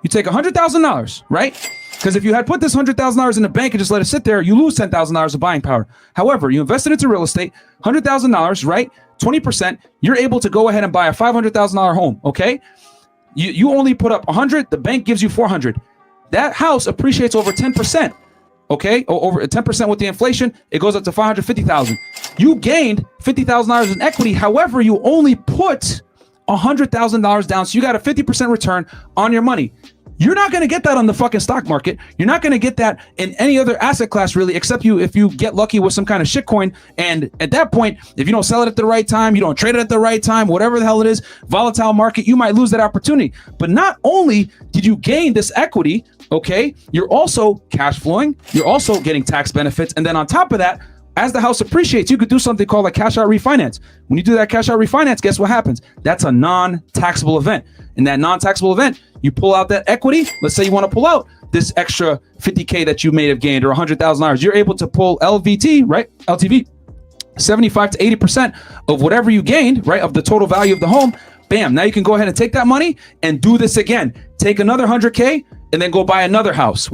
You take $100,000, right? Because if you had put this $100,000 in the bank and just let it sit there, you lose $10,000 of buying power. However, you invested into real estate, $100,000, right? 20%, you're able to go ahead and buy a $500,000 home, okay? You only put up 100, the bank gives you 400. That house appreciates over 10%, okay? Or over 10% with the inflation, it goes up to 550,000. You gained $50,000 in equity. However, you only put $100,000 down, so you got a 50% return on your money. You're not going to get that on the fucking stock market. You're not going to get that in any other asset class, really, except if you get lucky with some kind of shit coin. And at that point, if you don't sell it at the right time, you don't trade it at the right time, whatever the hell it is, volatile market, you might lose that opportunity. But not only did you gain this equity, okay, you're also cash flowing. You're also getting tax benefits. And then on top of that, as the house appreciates, you could do something called a cash out refinance. When you do that cash out refinance, guess what happens? That's a non-taxable event. In that non-taxable event, you pull out that equity. Let's say you want to pull out this extra 50K that you may have gained or $100,000. You're able to pull LVT, right? LTV, 75 to 80% of whatever you gained, right? Of the total value of the home. Bam. Now you can go ahead and take that money and do this again. Take another 100K and then go buy another house.